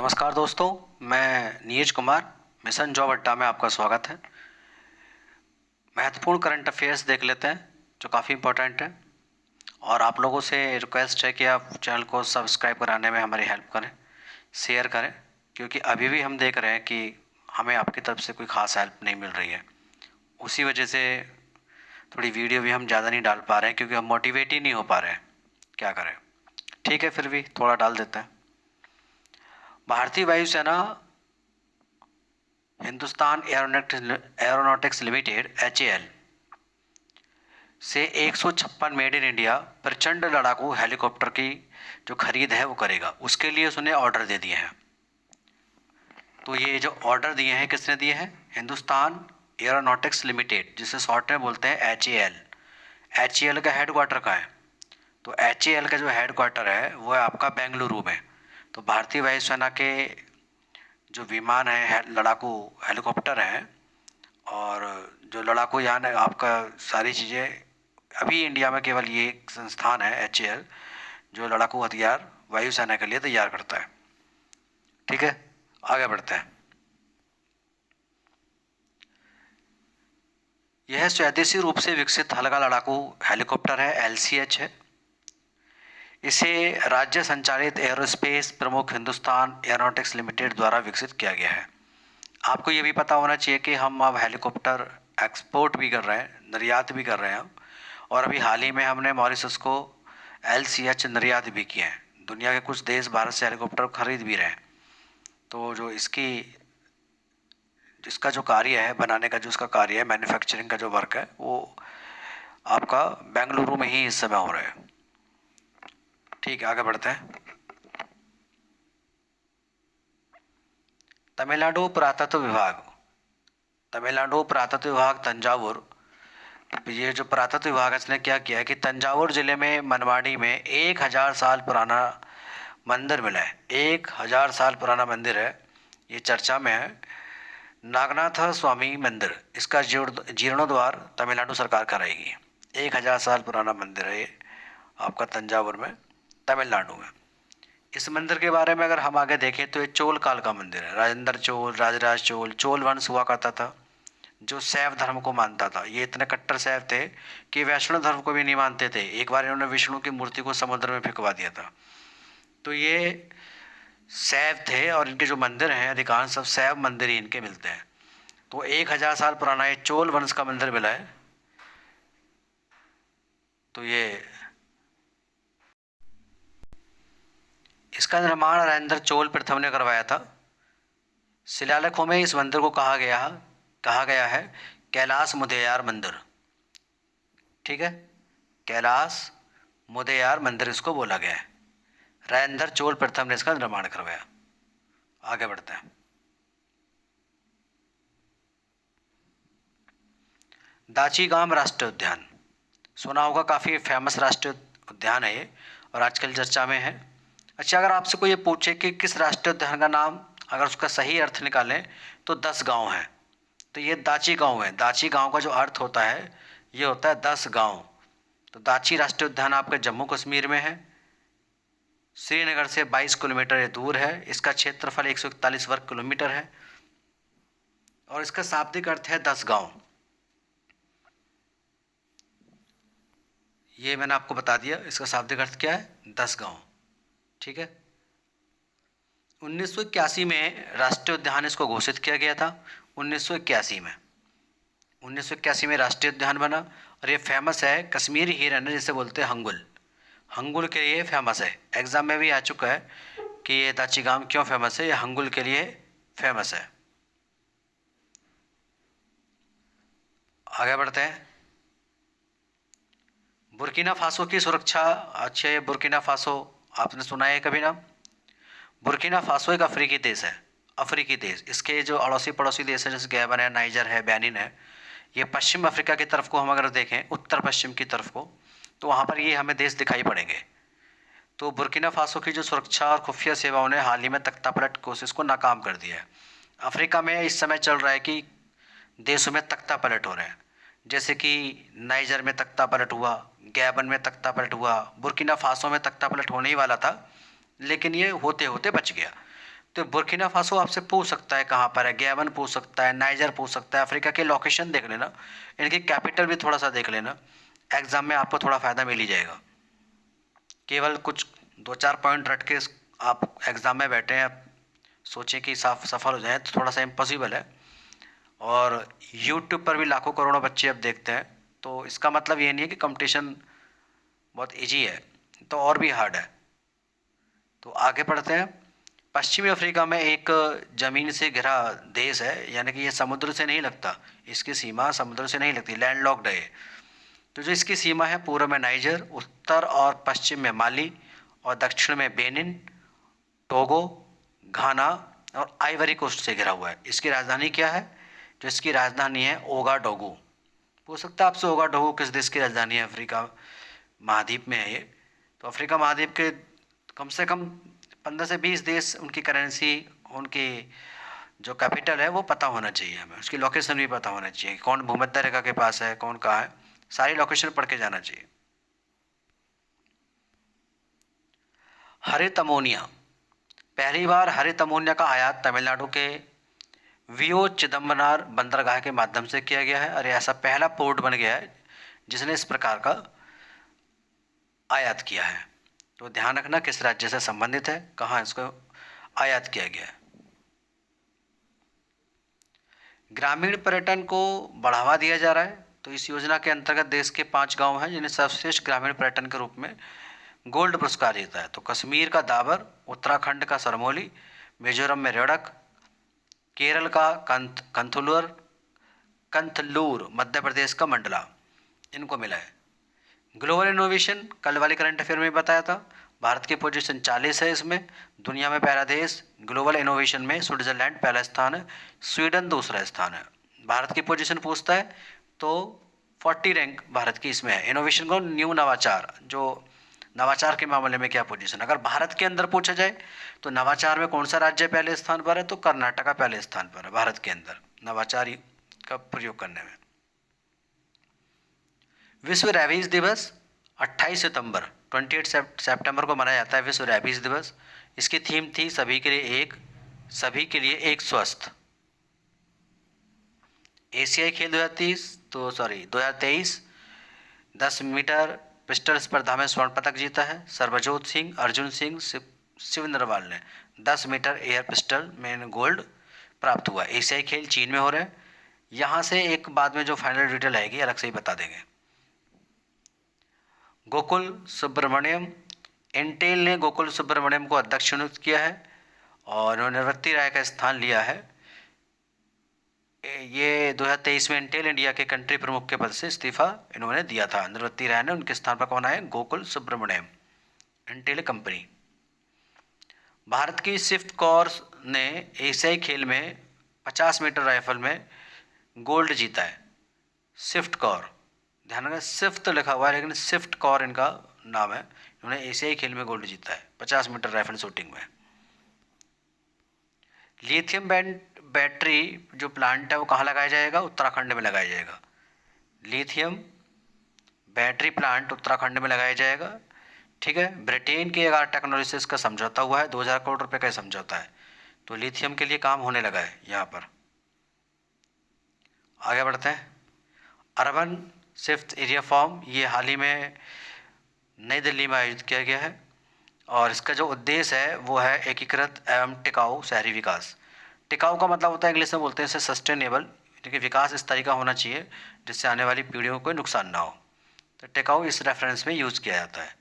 नमस्कार दोस्तों, मैं नीरज कुमार। मिशन जॉब अड्डा में आपका स्वागत है। महत्वपूर्ण करंट अफेयर्स देख लेते हैं जो काफ़ी इम्पोर्टेंट है। और आप लोगों से रिक्वेस्ट है कि आप चैनल को सब्सक्राइब कराने में हमारी हेल्प करें, शेयर करें, क्योंकि अभी भी हम देख रहे हैं कि हमें आपकी तरफ से कोई ख़ास हेल्प नहीं मिल रही है। उसी वजह से थोड़ी वीडियो भी हम ज़्यादा नहीं डाल पा रहे हैं, क्योंकि हम मोटिवेट ही नहीं हो पा रहे हैं। क्या करें, ठीक है, फिर भी थोड़ा डाल देते हैं। भारतीय वायुसेना हिंदुस्तान एरोनॉटिक्स लिमिटेड (HAL) से 156 मेड इन इंडिया प्रचंड लड़ाकू हेलीकॉप्टर की जो खरीद है वो करेगा। उसके लिए उसने ऑर्डर दे दिए हैं। तो ये जो ऑर्डर दिए हैं किसने दिए हैं? हिंदुस्तान एरोनॉटिक्स लिमिटेड, जिसे शॉर्ट में बोलते हैं HAL। HAL का हेडक्वार्टर कहाँ है? तो HAL का जो हेडक्वार्टर है वो है आपका बेंगलुरु में। तो भारतीय वायुसेना के जो विमान है, लड़ाकू हेलीकॉप्टर हैं, और जो लड़ाकू यान है आपका, सारी चीज़ें अभी इंडिया में केवल ये एक संस्थान है HAL जो लड़ाकू हथियार वायुसेना के लिए तैयार करता है। ठीक है, आगे बढ़ते हैं। यह स्वदेशी रूप से विकसित हल्का लड़ाकू हेलीकॉप्टर है, LCH है। इसे राज्य संचालित एरोस्पेस प्रमुख हिंदुस्तान एरोनॉटिक्स लिमिटेड द्वारा विकसित किया गया है। आपको ये भी पता होना चाहिए कि हम अब हेलीकॉप्टर एक्सपोर्ट भी कर रहे हैं, निर्यात भी कर रहे हैं। और अभी हाल ही में हमने मॉरिशस को LCH निर्यात भी किए हैं। दुनिया के कुछ देश भारत से हेलीकॉप्टर खरीद भी रहे हैं। तो जो जिसका जो कार्य है बनाने का, जो इसका कार्य है, मैन्युफैक्चरिंग का जो वर्क है, वो आपका बेंगलुरु में ही इस समय हो रहा है। ठीक है, आगे बढ़ते हैं। तमिलनाडु पुरातत्व विभाग, तमिलनाडु पुरातत्व विभाग तंजावुर, ये जो पुरातत्व विभाग है इसने क्या किया है कि तंजावुर जिले में मनवाड़ी में 1000 साल पुराना मंदिर मिला है। 1000 साल पुराना मंदिर है, ये चर्चा में है। नागनाथ स्वामी मंदिर, इसका जीर्णोद्वार तमिलनाडु सरकार कराएगी। 1000 साल पुराना मंदिर है ये, आपका तंजावुर में, तमिलनाडु में। इस मंदिर के बारे में अगर हम आगे देखें तो ये चोल काल का मंदिर है। राजेंद्र चोल, राजराज चोल, चोल वंश हुआ करता था जो शैव धर्म को मानता था। ये इतने कट्टर शैव थे कि वैष्णव धर्म को भी नहीं मानते थे। एक बार इन्होंने विष्णु की मूर्ति को समुद्र में फेंकवा दिया था। तो ये शैव थे, और इनके जो मंदिर हैं अधिकांश सब शैव मंदिर ही इनके मिलते हैं। तो 1000 साल पुराना ये चोल वंश का मंदिर मिला है। तो ये इसका निर्माण राजेंद्र चोल प्रथम ने करवाया था। शिलालेखों में इस मंदिर को कहा गया है कैलाश मुदैयार मंदिर। ठीक है, कैलाश मुदैयार मंदिर इसको बोला गया है। राजेंद्र चोल प्रथम ने इसका निर्माण करवाया। आगे बढ़ते हैं। दाचीगाम राष्ट्रीय उद्यान, सुना होगा, काफ़ी फेमस राष्ट्रीय उद्यान है ये, और आजकल चर्चा में है। अच्छा, अगर आपसे कोई ये पूछे कि किस राष्ट्रीय उद्यान का नाम, अगर उसका सही अर्थ निकालें तो 10 गांव हैं, तो ये दाची गांव है। दाची गांव का जो अर्थ होता है ये होता है 10 गांव। तो दाची राष्ट्रीय उद्यान आपके जम्मू कश्मीर में है। श्रीनगर से 22 किलोमीटर ये दूर है। इसका क्षेत्रफल 141 वर्ग किलोमीटर है, और इसका शाब्दिक अर्थ है 10 गांव। ये मैंने आपको बता दिया, इसका शाब्दिक अर्थ क्या है, 10 गांव। ठीक है, 1981 में राष्ट्रीय उद्यान इसको घोषित किया गया था। 1981 में 1981 में राष्ट्रीय उद्यान बना, और ये फेमस है कश्मीरी हिरन है, जिसे बोलते हैं हंगुल। हंगुल के लिए फेमस है। एग्जाम में भी आ चुका है कि ये दाचीगाम क्यों फेमस है, ये हंगुल के लिए फेमस है। आगे बढ़ते हैं। बुर्किना फासो की सुरक्षा। अच्छे, बुर्किना फासो आपने सुना है कभी नाम? बुर्किना फासो एक अफ्रीकी देश है। अफ्रीकी देश, इसके जो अड़ोसी पड़ोसी देश है जैसे गैबन है, नाइजर है, बेनिन है, ये पश्चिम अफ्रीका की तरफ को हम अगर देखें, उत्तर पश्चिम की तरफ को, तो वहाँ पर ये हमें देश दिखाई पड़ेंगे। तो बुर्किना फासो की जो सुरक्षा और खुफिया सेवाओं ने हाल ही में तख्तापलट कोशिश को नाकाम कर दिया है। अफ्रीका में इस समय चल रहा है कि देशों में तख्तापलट हो रहे हैं, जैसे कि नाइजर में तख्तापलट हुआ, गैबन में तख्तापलट हुआ, बुर्किना फासो में तख्तापलट होने ही वाला था, लेकिन ये होते होते बच गया। तो बुर्किना फासो आपसे पूछ सकता है कहाँ पर है, गैबन पूछ सकता है, नाइजर पूछ सकता है। अफ्रीका के लोकेशन देख लेना, इनकी कैपिटल भी थोड़ा सा देख लेना, एग्ज़ाम में आपको थोड़ा फ़ायदा मिल ही जाएगा। केवल कुछ 2-4 पॉइंट रट के आप एग्ज़ाम में बैठे हैं, आप सोचें कि साफ सफल हो जाए तो थोड़ा सा इम्पॉसिबल है। और यूट्यूब पर भी लाखों करोड़ों बच्चे अब देखते हैं, तो इसका मतलब ये नहीं है कि कंपटीशन बहुत इजी है, तो और भी हार्ड है। तो आगे बढ़ते हैं। पश्चिमी अफ्रीका में एक ज़मीन से घिरा देश है, यानी कि ये समुद्र से नहीं लगता, इसकी सीमा समुद्र से नहीं लगती, लैंडलॉक्ड है ये। तो जो इसकी सीमा है, पूर्व में नाइजर, उत्तर और पश्चिम में माली और दक्षिण में बेनिन, टोगो, घाना और आइवरी कोस्ट से घिरा हुआ है। इसकी राजधानी क्या है? जो इसकी राजधानी है ओगाडोगो। पूछ सकता है आपसे ओगाडोगो किस देश की राजधानी है? अफ्रीका महाद्वीप में है ये। तो अफ्रीका महाद्वीप के कम से कम 15 से 20 देश, उनकी करेंसी, उनकी जो कैपिटल है वो पता होना चाहिए हमें, उसकी लोकेशन भी पता होना चाहिए, कौन भूमध्य रेखा के पास है, कौन कहाँ है, सारी लोकेशन पढ़ के जाना चाहिए। हरित अमोनिया, पहली बार हरित अमोनिया का आयात तमिलनाडु के वीओ चिदम्बरनार बंदरगाह के माध्यम से किया गया है। और ऐसा पहला पोर्ट बन गया है जिसने इस प्रकार का आयात किया है। तो ध्यान रखना किस राज्य से संबंधित है, कहाँ इसको आयात किया गया है। ग्रामीण पर्यटन को बढ़ावा दिया जा रहा है। तो इस योजना के अंतर्गत देश के 5 गांव हैं जिन्हें सर्वश्रेष्ठ ग्रामीण पर्यटन के रूप में गोल्ड पुरस्कार जीता है। तो कश्मीर का दाबर, उत्तराखंड का सरमोली, मिजोरम में रेड़क, केरल का कंथलूर, मध्य प्रदेश का मंडला, इनको मिला है। ग्लोबल इनोवेशन, कल वाले करंट अफेयर में बताया था, भारत की पोजीशन 40 है इसमें। दुनिया में पहला देश ग्लोबल इनोवेशन में स्विट्जरलैंड पहला स्थान है, स्वीडन दूसरा स्थान है। भारत की पोजीशन पूछता है तो 40 रैंक भारत की इसमें है। इनोवेशन को न्यू नवाचार, जो नवाचार के मामले में क्या पोजीशन, अगर भारत के अंदर पूछा जाए तो नवाचार में कौन सा राज्य पहले स्थान पर है? तो कर्नाटका पहले स्थान पर है भारत के अंदर नवाचार का प्रयोग करने में। विश्व रेबीज दिवस 28 सितंबर 28 सितंबर को मनाया जाता है विश्व रेबीज दिवस। इसकी थीम थी सभी के लिए एक स्वस्थ। एशियाई खेल 2023 10 मीटर पिस्टल स्पर्धा में स्वर्ण पदक जीता है सर्वजोत सिंह, अर्जुन सिंह, शिव नरवाल ने 10 मीटर एयर पिस्टल में गोल्ड प्राप्त हुआ। एशियाई खेल चीन में हो रहे हैं। यहाँ से एक बाद में जो फाइनल डिटेल आएगी अलग से ही बता देंगे। गोकुल सुब्रमण्यम, इंटेल ने गोकुल सुब्रमण्यम को अध्यक्ष नियुक्त किया है और उन्होंने निवृत्ति राय का स्थान लिया है। ये 2023 में इंटेल इंडिया के कंट्री प्रमुख के पद से इस्तीफा इन्होंने दिया था, निवृत्ति राय ने। उनके स्थान पर कौन आए? Gokul Subramaniam, Intel company. भारत की स्विफ्ट कौर ने एशियाई खेल में 50 मीटर राइफल में गोल्ड जीता है। स्विफ्ट कौर, ध्यान रखना स्विफ्ट लिखा हुआ है लेकिन स्विफ्ट कौर इनका नाम है। इन्होंने एशियाई खेल में गोल्ड जीता है 50 मीटर राइफल शूटिंग में। लिथियम बैटरी जो प्लांट है वो कहाँ लगाया जाएगा? उत्तराखंड में लगाया जाएगा। लिथियम बैटरी प्लांट उत्तराखंड में लगाया जाएगा। ठीक है। ब्रिटेन के अगर टेक्नोलॉजी से इसका समझौता हुआ है, 2000 करोड़ रुपए का समझौता है, तो लिथियम के लिए काम होने लगा है यहाँ पर। आगे बढ़ते हैं। अर्बन फिफ्थ एरिया फॉर्म, ये हाल ही में नई दिल्ली में आयोजित किया गया है और इसका जो उद्देश्य है वो है एकीकृत एवं टिकाऊ शहरी विकास। टिकाऊ का मतलब होता है, इंग्लिश में बोलते हैं इसे सस्टेनेबल, क्योंकि विकास इस तरीका होना चाहिए जिससे आने वाली पीढ़ियों को कोई नुकसान ना हो। तो टिकाऊ इस रेफरेंस में यूज़ किया जाता है।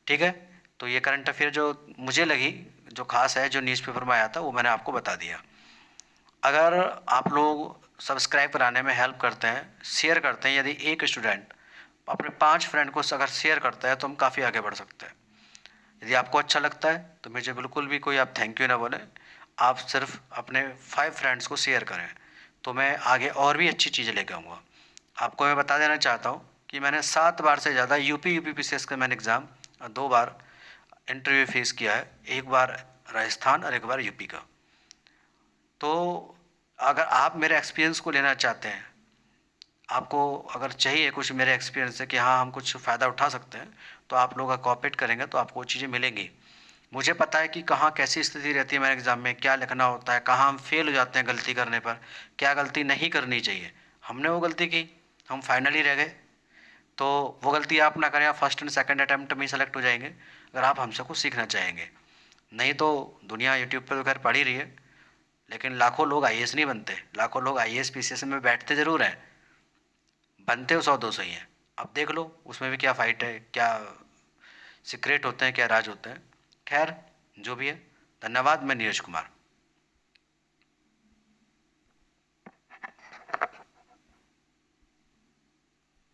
ठीक है। तो ये करंट अफेयर जो मुझे लगी जो खास है, जो न्यूज़पेपर में आया था, वो मैंने आपको बता दिया। अगर आप लोग सब्सक्राइब कराने में हेल्प करते हैं, शेयर करते हैं, यदि एक स्टूडेंट अपने 5 फ्रेंड को अगर शेयर करता है तो हम काफ़ी आगे बढ़ सकते हैं। यदि आपको अच्छा लगता है तो मुझे बिल्कुल भी कोई आप थैंक यू ना बोलें, आप सिर्फ अपने 5 फ्रेंड्स को शेयर करें तो मैं आगे और भी अच्छी चीज़ें लेकर आऊँगा। आपको मैं बता देना चाहता हूँ कि मैंने 7 बार से ज़्यादा यूपीपीसीएस का मैंने एग्ज़ाम 2 बार इंटरव्यू फेस किया है, एक बार राजस्थान और एक बार यूपी का। तो अगर आप मेरे एक्सपीरियंस को लेना चाहते हैं, आपको अगर चाहिए कुछ मेरे एक्सपीरियंस से कि हाँ हम कुछ फ़ायदा उठा सकते हैं, तो आप लोग अगर कोऑपरेट करेंगे तो आपको वो चीज़ें मिलेंगी। मुझे पता है कि कहाँ कैसी स्थिति रहती है मेरे एग्ज़ाम में, क्या लिखना होता है, कहाँ हम फेल हो जाते हैं गलती करने पर, क्या गलती नहीं करनी चाहिए। हमने वो गलती की, हम फाइनली रह गए। तो वो गलती आप ना करें, आप फर्स्ट एंड सेकंड अटेम्प्ट में सेलेक्ट हो जाएंगे, अगर आप हमसे कुछ सीखना चाहेंगे। नहीं तो दुनिया यूट्यूब पे तो खैर पड़ी रही है, लेकिन लाखों लोग आईएएस नहीं बनते, लाखों लोग आईएएस पीसीएस में बैठते ज़रूर हैं, बनते हो 100-200 ही हैं। अब देख लो उसमें भी क्या फ़ाइट है, क्या सीक्रेट होते हैं, क्या राज होते हैं। खैर जो भी है, धन्यवाद। मैं नीरज कुमार।